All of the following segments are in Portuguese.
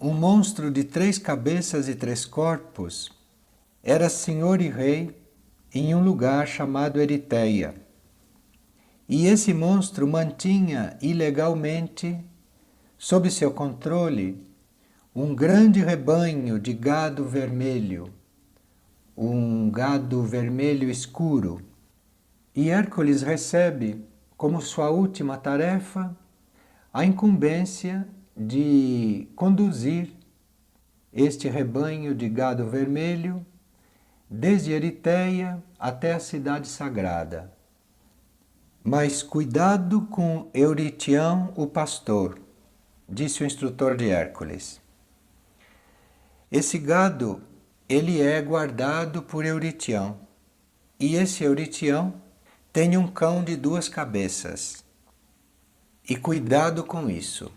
um monstro de 3 cabeças e 3 corpos era senhor e rei em um lugar chamado Eritéia. E esse monstro mantinha ilegalmente, sob seu controle, um grande rebanho de gado vermelho, um gado vermelho escuro. E Hércules recebe como sua última tarefa a incumbência de conduzir este rebanho de gado vermelho desde Eritéia até a cidade sagrada. Mas cuidado com Euritião, o pastor, disse o instrutor de Hércules. Esse gado, ele é guardado por Euritião, e esse Euritião tem um cão de 2 cabeças. E cuidado com isso.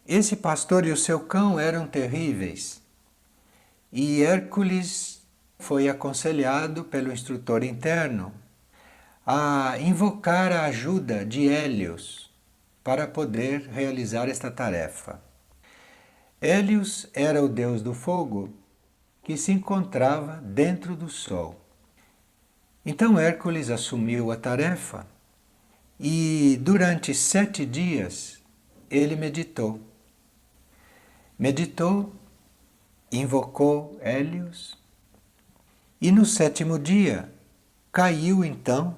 Esse pastor e o seu cão eram terríveis, e Hércules foi aconselhado pelo instrutor interno a invocar a ajuda de Hélios para poder realizar esta tarefa. Hélios era o deus do fogo que se encontrava dentro do sol. Então Hércules assumiu a tarefa e durante 7 dias ele meditou. Meditou, invocou Hélios e no 7º dia caiu então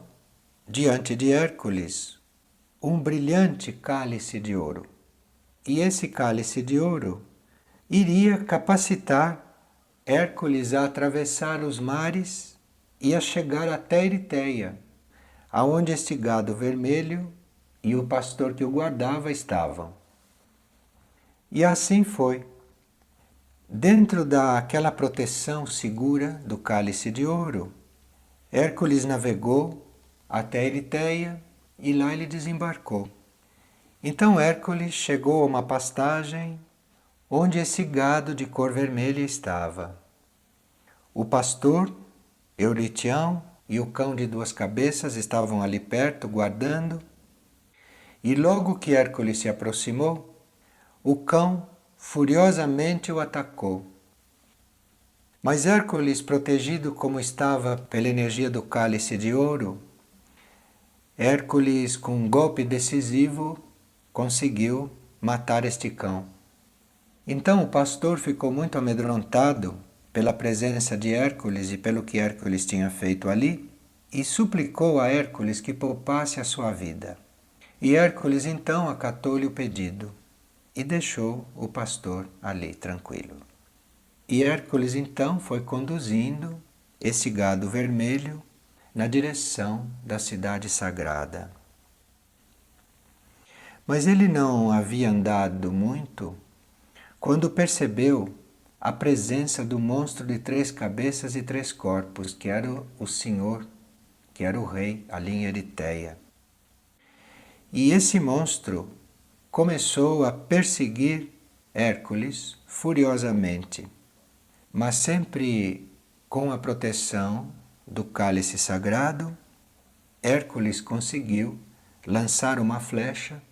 diante de Hércules um brilhante cálice de ouro. E esse cálice de ouro iria capacitar Hércules a atravessar os mares e a chegar até Eritéia, aonde este gado vermelho e o pastor que o guardava estavam. E assim foi. Dentro daquela proteção segura do cálice de ouro, Hércules navegou até Eritéia e lá ele desembarcou. Então Hércules chegou a uma pastagem onde esse gado de cor vermelha estava. O pastor, Euritião, e o cão de 2 cabeças estavam ali perto, guardando, e logo que Hércules se aproximou, o cão furiosamente o atacou. Mas Hércules, protegido como estava pela energia do cálice de ouro, Hércules, com um golpe decisivo, conseguiu matar este cão. Então o pastor ficou muito amedrontado pela presença de Hércules e pelo que Hércules tinha feito ali, e suplicou a Hércules que poupasse a sua vida. E Hércules então acatou-lhe o pedido e deixou o pastor ali tranquilo. E Hércules então foi conduzindo esse gado vermelho na direção da cidade sagrada. Mas ele não havia andado muito quando percebeu a presença do monstro de 3 cabeças e 3 corpos, que era o senhor, que era o rei ali em Eritéia. E esse monstro começou a perseguir Hércules furiosamente, mas sempre com a proteção do cálice sagrado. Hércules conseguiu lançar uma flecha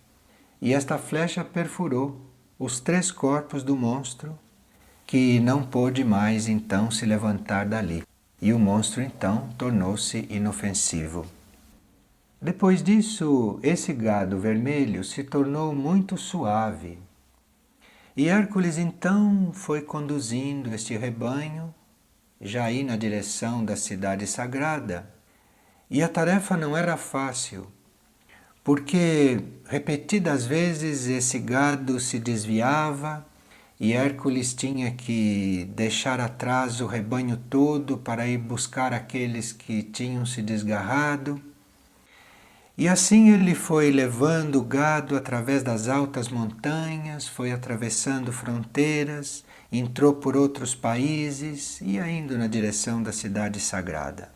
e esta flecha perfurou os 3 corpos do monstro, que não pôde mais então se levantar dali. E o monstro então tornou-se inofensivo. Depois disso, esse gado vermelho se tornou muito suave. E Hércules então foi conduzindo este rebanho, já aí na direção da cidade sagrada. E a tarefa não era fácil, porque repetidas vezes esse gado se desviava e Hércules tinha que deixar atrás o rebanho todo para ir buscar aqueles que tinham se desgarrado. E assim ele foi levando o gado através das altas montanhas, foi atravessando fronteiras, entrou por outros países e indo na direção da cidade sagrada.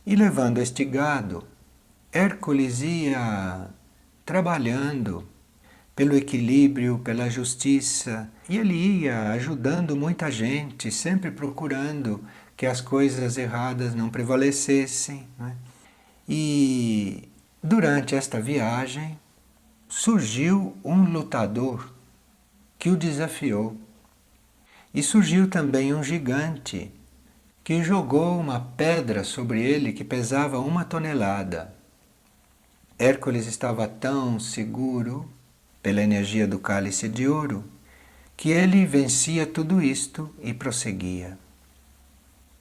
E levando este gado, Hércules ia trabalhando pelo equilíbrio, pela justiça, e ele ia ajudando muita gente, sempre procurando que as coisas erradas não prevalecessem, né? E durante esta viagem surgiu um lutador que o desafiou. E surgiu também um gigante que jogou uma pedra sobre ele que pesava 1 tonelada. Hércules estava tão seguro pela energia do cálice de ouro que ele vencia tudo isto e prosseguia.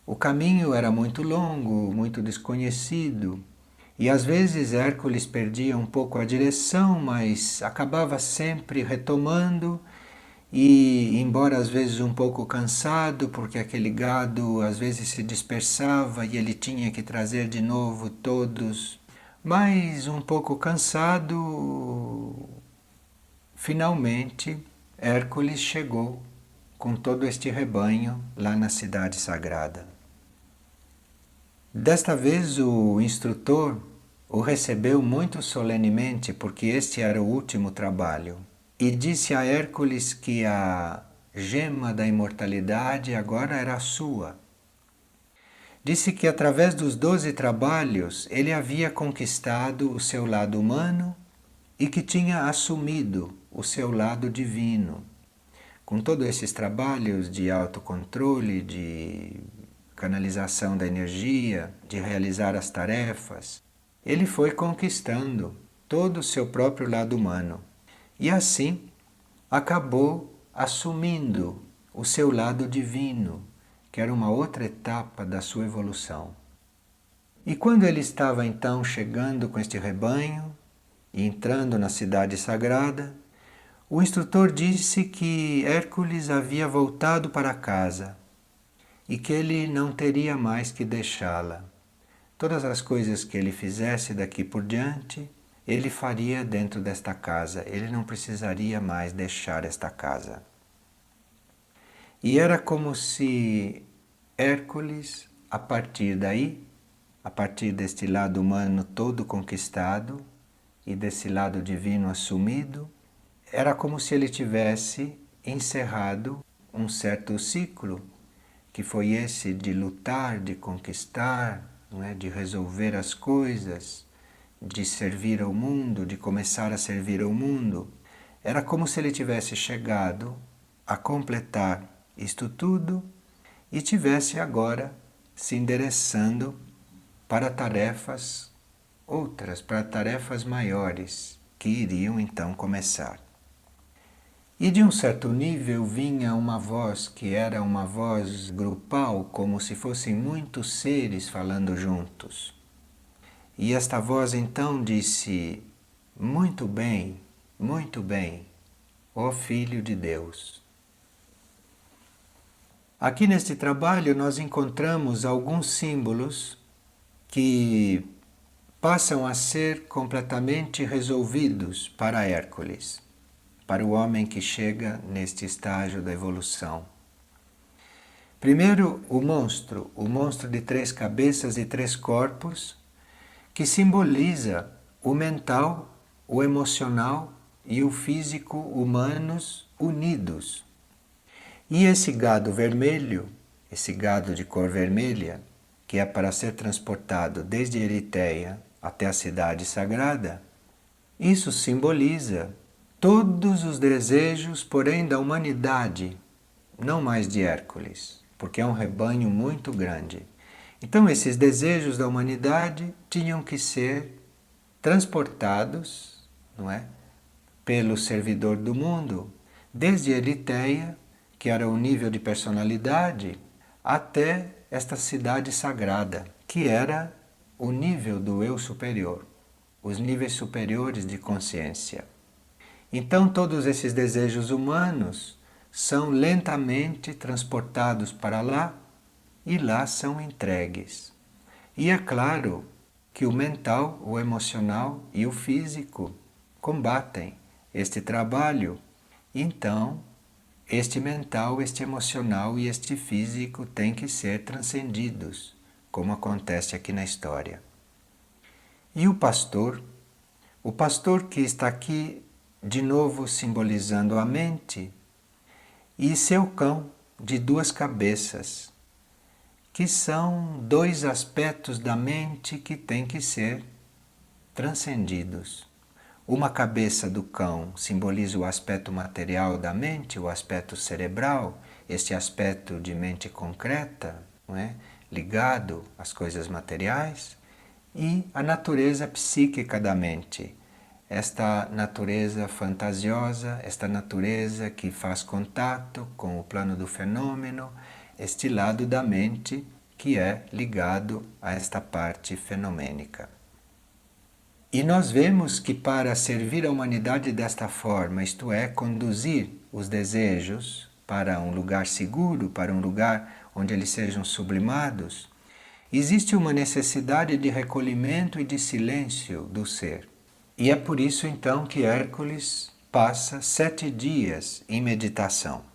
O caminho era muito longo, muito desconhecido, e às vezes Hércules perdia um pouco a direção, mas acabava sempre retomando. E, embora às vezes um pouco cansado, porque aquele gado às vezes se dispersava e ele tinha que trazer de novo todos, mas um pouco cansado, finalmente Hércules chegou com todo este rebanho lá na cidade sagrada. Desta vez o instrutor o recebeu muito solenemente, porque este era o último trabalho. E disse a Hércules que a gema da imortalidade agora era sua. Disse que através dos 12 trabalhos ele havia conquistado o seu lado humano e que tinha assumido o seu lado divino. Com todos esses trabalhos de autocontrole, de canalização da energia, de realizar as tarefas, ele foi conquistando todo o seu próprio lado humano. E assim acabou assumindo o seu lado divino, que era uma outra etapa da sua evolução. E quando ele estava então chegando com este rebanho e entrando na cidade sagrada, o instrutor disse que Hércules havia voltado para casa e que ele não teria mais que deixá-la. Todas as coisas que ele fizesse daqui por diante, ele faria dentro desta casa, ele não precisaria mais deixar esta casa. E era como se Hércules, a partir daí, a partir deste lado humano todo conquistado e desse lado divino assumido, era como se ele tivesse encerrado um certo ciclo, que foi esse de lutar, de conquistar, não é? De resolver as coisas, de servir ao mundo, de começar a servir ao mundo. Era como se ele tivesse chegado a completar isto tudo e tivesse agora se endereçando para tarefas outras, para tarefas maiores, que iriam então começar. E de um certo nível vinha uma voz que era uma voz grupal, como se fossem muitos seres falando juntos. E esta voz então disse: muito bem, ó Filho de Deus. Aqui neste trabalho nós encontramos alguns símbolos que passam a ser completamente resolvidos para Hércules, para o homem que chega neste estágio da evolução. Primeiro, o monstro de 3 cabeças e 3 corpos, que simboliza o mental, o emocional e o físico humanos unidos. E esse gado vermelho, esse gado de cor vermelha, que é para ser transportado desde Eritéia até a cidade sagrada, isso simboliza todos os desejos, porém, da humanidade, não mais de Hércules, porque é um rebanho muito grande. Então, esses desejos da humanidade tinham que ser transportados, não é, pelo servidor do mundo, desde Eritéia, que era o nível de personalidade, até esta cidade sagrada, que era o nível do eu superior, os níveis superiores de consciência. Então, todos esses desejos humanos são lentamente transportados para lá e lá são entregues. E é claro que o mental, o emocional e o físico combatem este trabalho. Então, este mental, este emocional e este físico têm que ser transcendidos, como acontece aqui na história. E o pastor que está aqui de novo simbolizando a mente, e seu cão de 2 cabeças, que são 2 aspectos da mente que têm que ser transcendidos. Uma cabeça do cão simboliza o aspecto material da mente, o aspecto cerebral, este aspecto de mente concreta, não é? Ligado às coisas materiais, e a natureza psíquica da mente, esta natureza fantasiosa, esta natureza que faz contato com o plano do fenômeno, este lado da mente que é ligado a esta parte fenomênica. E nós vemos que para servir a humanidade desta forma, isto é, conduzir os desejos para um lugar seguro, para um lugar onde eles sejam sublimados, existe uma necessidade de recolhimento e de silêncio do ser. E é por isso então que Hércules passa 7 dias em meditação.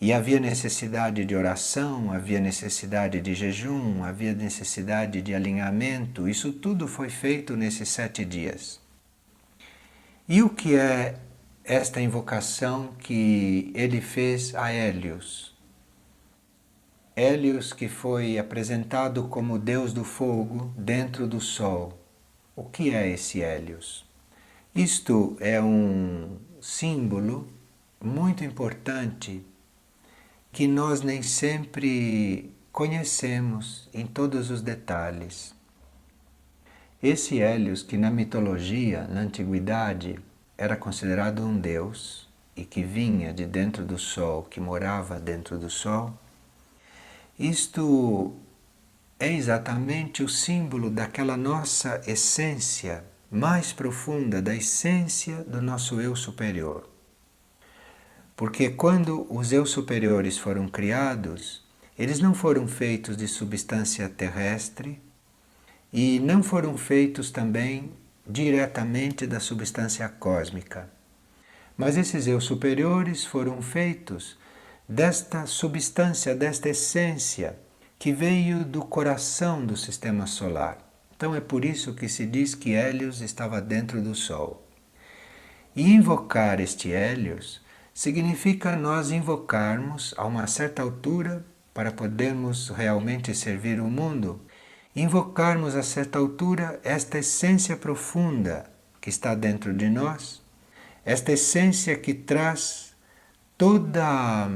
E havia necessidade de oração, havia necessidade de jejum, havia necessidade de alinhamento, isso tudo foi feito nesses 7 dias. E o que é esta invocação que ele fez a Hélios? Hélios, que foi apresentado como Deus do fogo dentro do sol. O que é esse Hélios? Isto é um símbolo muito importante que nós nem sempre conhecemos em todos os detalhes. Esse Hélios, que na mitologia, na antiguidade, era considerado um deus e que vinha de dentro do sol, que morava dentro do sol, isto é exatamente o símbolo daquela nossa essência mais profunda, da essência do nosso eu superior. Porque quando os eu superiores foram criados, eles não foram feitos de substância terrestre e não foram feitos também diretamente da substância cósmica. Mas esses eu superiores foram feitos desta substância, desta essência que veio do coração do sistema solar. Então é por isso que se diz que Hélios estava dentro do Sol. E invocar este Hélios significa nós invocarmos a uma certa altura, para podermos realmente servir o mundo, invocarmos a certa altura esta essência profunda que está dentro de nós, esta essência que traz toda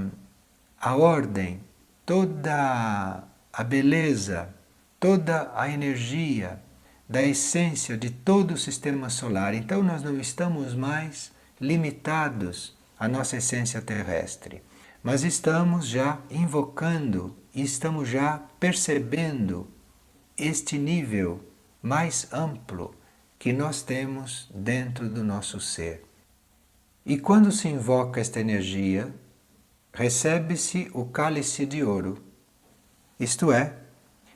a ordem, toda a beleza, toda a energia da essência de todo o sistema solar. Então nós não estamos mais limitados à nossa essência terrestre, mas estamos já invocando e estamos já percebendo este nível mais amplo que nós temos dentro do nosso ser. E quando se invoca esta energia, recebe-se o cálice de ouro, isto é,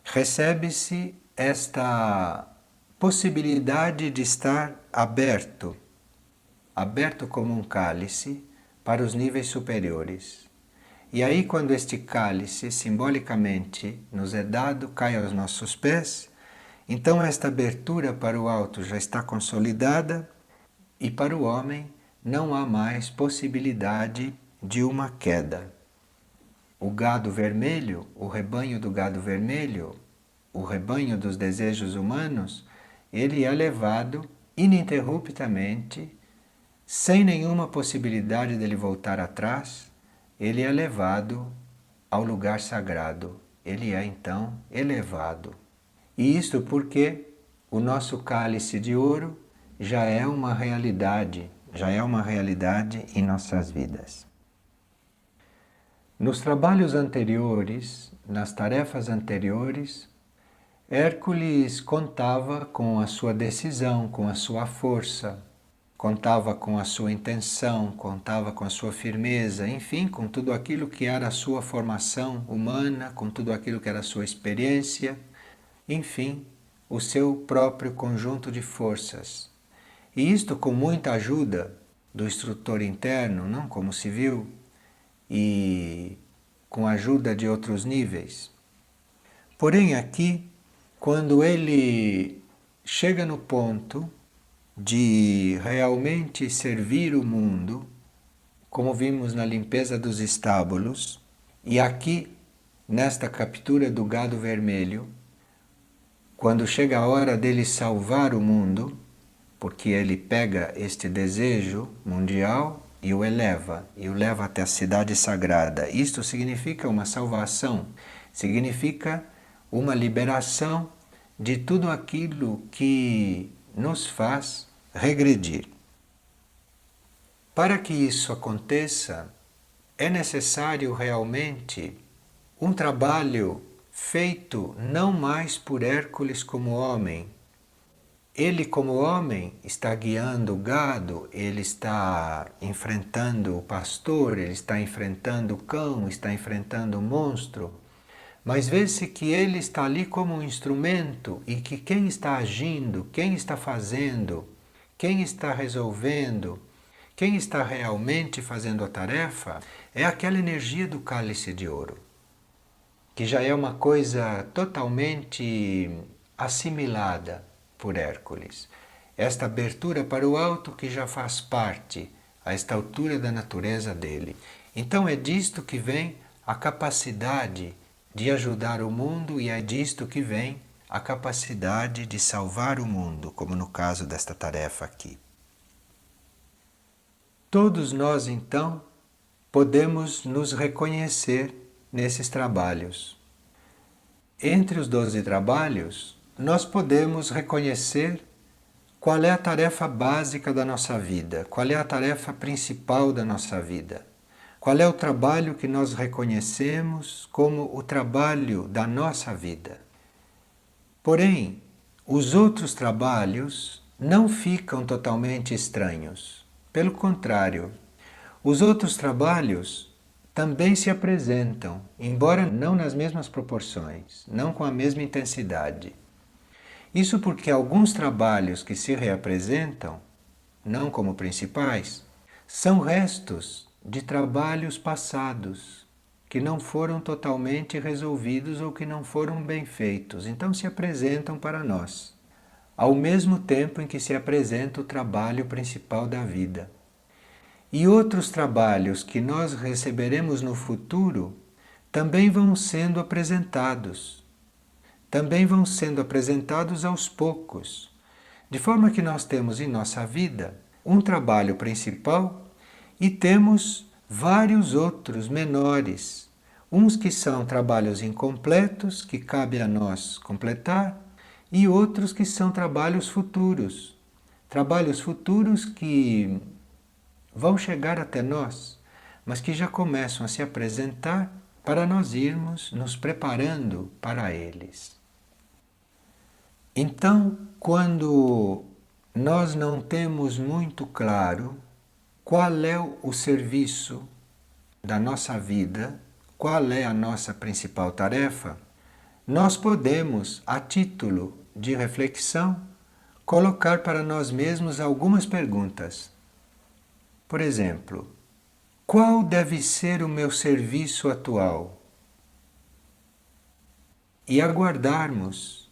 recebe-se esta possibilidade de estar aberto como um cálice para os níveis superiores. E aí, quando este cálice simbolicamente nos é dado, cai aos nossos pés, então esta abertura para o alto já está consolidada e para o homem não há mais possibilidade de uma queda. O gado vermelho, o rebanho do gado vermelho, o rebanho dos desejos humanos, ele é levado ininterruptamente, sem nenhuma possibilidade dele voltar atrás, ele é levado ao lugar sagrado. Ele é então elevado. E isto porque o nosso cálice de ouro já é uma realidade em nossas vidas. Nos trabalhos anteriores, nas tarefas anteriores, Hércules contava com a sua decisão, com a sua força, contava com a sua intenção, contava com a sua firmeza, enfim, com tudo aquilo que era a sua formação humana, com tudo aquilo que era a sua experiência, enfim, o seu próprio conjunto de forças. E isto com muita ajuda do instrutor interno, não como se viu, e com a ajuda de outros níveis. Porém aqui, quando ele chega no ponto de realmente servir o mundo, como vimos na limpeza dos estábulos, e aqui, nesta captura do gado vermelho, quando chega a hora dele salvar o mundo, porque ele pega este desejo mundial e o eleva, e o leva até a cidade sagrada. Isto significa uma salvação, significa uma liberação de tudo aquilo que nos faz regredir. Para que isso aconteça, é necessário realmente um trabalho feito não mais por Hércules como homem. Ele, como homem, está guiando o gado, ele está enfrentando o pastor, ele está enfrentando o cão, está enfrentando o monstro. Mas vê-se que ele está ali como um instrumento e que quem está agindo, quem está fazendo, quem está resolvendo, quem está realmente fazendo a tarefa é aquela energia do cálice de ouro, que já é uma coisa totalmente assimilada por Hércules. Esta abertura para o alto que já faz parte, a esta altura da natureza dele. Então é disto que vem a capacidade de ajudar o mundo e é disto que vem a capacidade de salvar o mundo, como no caso desta tarefa aqui. Todos nós, então, podemos nos reconhecer nesses trabalhos. Entre os 12 trabalhos, nós podemos reconhecer qual é a tarefa básica da nossa vida, qual é a tarefa principal da nossa vida, qual é o trabalho que nós reconhecemos como o trabalho da nossa vida. Porém, os outros trabalhos não ficam totalmente estranhos. Pelo contrário, os outros trabalhos também se apresentam, embora não nas mesmas proporções, não com a mesma intensidade. Isso porque alguns trabalhos que se reapresentam, não como principais, são restos de trabalhos passados, que não foram totalmente resolvidos ou que não foram bem feitos, então se apresentam para nós, ao mesmo tempo em que se apresenta o trabalho principal da vida. E outros trabalhos que nós receberemos no futuro também vão sendo apresentados. Também vão sendo apresentados aos poucos, de forma que nós temos em nossa vida um trabalho principal e temos vários outros menores, uns que são trabalhos incompletos, que cabe a nós completar, e outros que são trabalhos futuros que vão chegar até nós, mas que já começam a se apresentar para nós irmos nos preparando para eles. Então, quando nós não temos muito claro qual é o serviço da nossa vida, qual é a nossa principal tarefa, nós podemos, a título de reflexão, colocar para nós mesmos algumas perguntas. Por exemplo, qual deve ser o meu serviço atual? E aguardarmos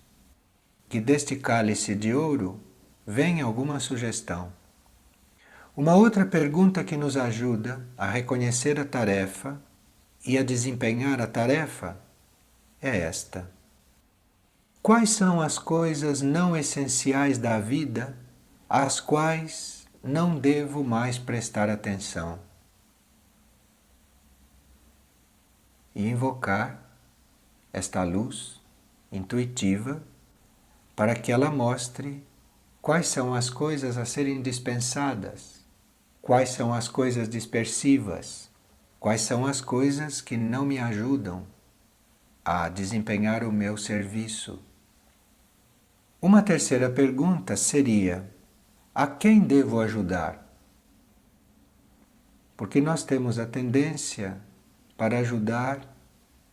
que deste cálice de ouro venha alguma sugestão. Uma outra pergunta que nos ajuda a reconhecer a tarefa e a desempenhar a tarefa é esta: quais são as coisas não essenciais da vida às quais não devo mais prestar atenção? E invocar esta luz intuitiva para que ela mostre quais são as coisas a serem dispensadas, quais são as coisas dispersivas, quais são as coisas que não me ajudam a desempenhar o meu serviço. Uma terceira pergunta seria: a quem devo ajudar? Porque nós temos a tendência para ajudar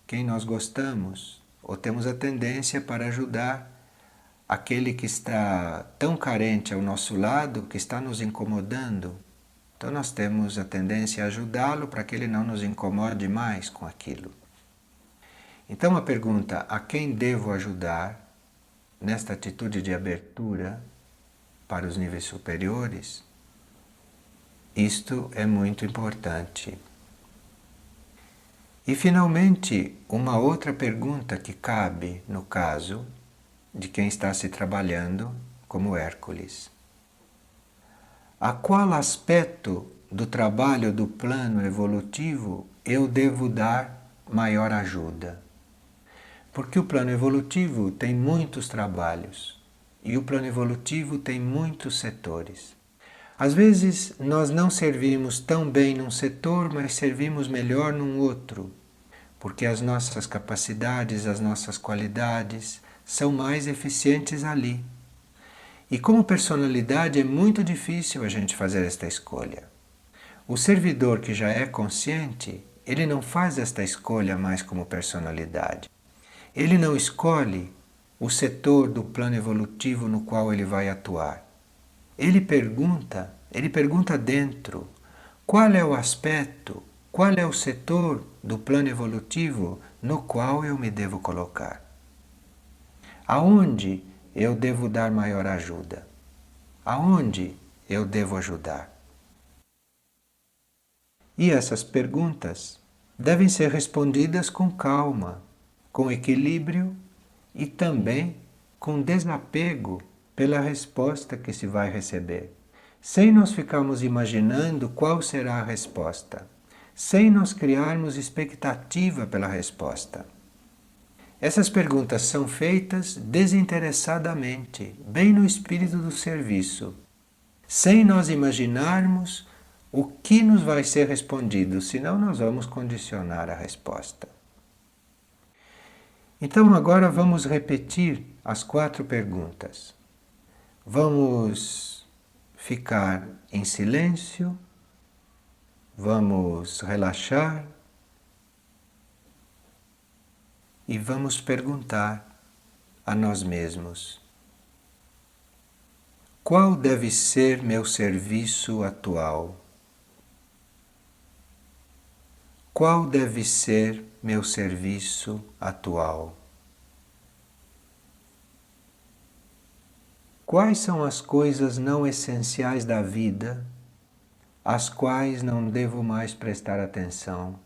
quem nós gostamos, ou temos a tendência para ajudar aquele que está tão carente ao nosso lado, que está nos incomodando. Então nós temos a tendência a ajudá-lo para que ele não nos incomode mais com aquilo. Então a pergunta: a quem devo ajudar, nesta atitude de abertura para os níveis superiores, isto é muito importante. E finalmente, uma outra pergunta que cabe no caso de quem está se trabalhando como Hércules. a qual aspecto do trabalho do plano evolutivo eu devo dar maior ajuda. Porque o plano evolutivo tem muitos trabalhos e o plano evolutivo tem muitos setores. Às vezes nós não servimos tão bem num setor, mas servimos melhor num outro, porque as nossas capacidades, as nossas qualidades são mais eficientes ali. E como personalidade é muito difícil a gente fazer esta escolha. O servidor que já é consciente, ele não faz esta escolha mais como personalidade. Ele não escolhe o setor do plano evolutivo no qual ele vai atuar. Ele pergunta dentro, qual é o aspecto, qual é o setor do plano evolutivo no qual eu me devo colocar? Aonde eu devo dar maior ajuda? Aonde eu devo ajudar? E essas perguntas devem ser respondidas com calma, com equilíbrio e também com desapego pela resposta que se vai receber, sem nós ficarmos imaginando qual será a resposta, sem nós criarmos expectativa pela resposta. Essas perguntas são feitas desinteressadamente, bem no espírito do serviço, sem nós imaginarmos o que nos vai ser respondido, senão nós vamos condicionar a resposta. Então agora vamos repetir as 4 perguntas. Vamos ficar em silêncio, vamos relaxar e vamos perguntar a nós mesmos: qual deve ser meu serviço atual? Qual deve ser meu serviço atual? Quais são as coisas não essenciais da vida, às quais não devo mais prestar atenção?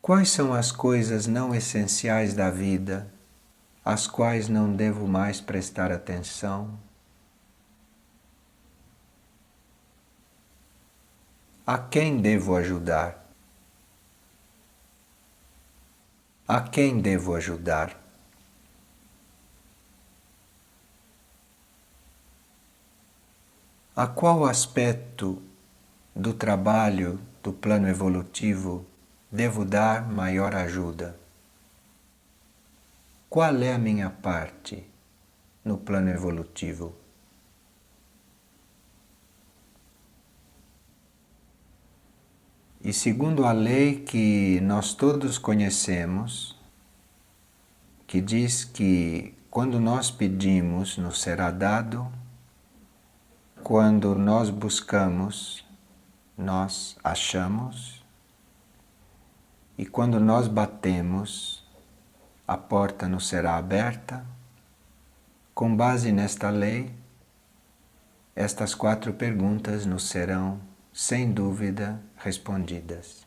Quais são as coisas não essenciais da vida, às quais não devo mais prestar atenção? A quem devo ajudar? A quem devo ajudar? A qual aspecto do trabalho do plano evolutivo devo dar maior ajuda? Qual é a minha parte no plano evolutivo? E segundo a lei que nós todos conhecemos, que diz que quando nós pedimos, nos será dado, quando nós buscamos, nós achamos, e quando nós batemos, a porta nos será aberta. Com base nesta lei, estas 4 perguntas nos serão, sem dúvida, respondidas.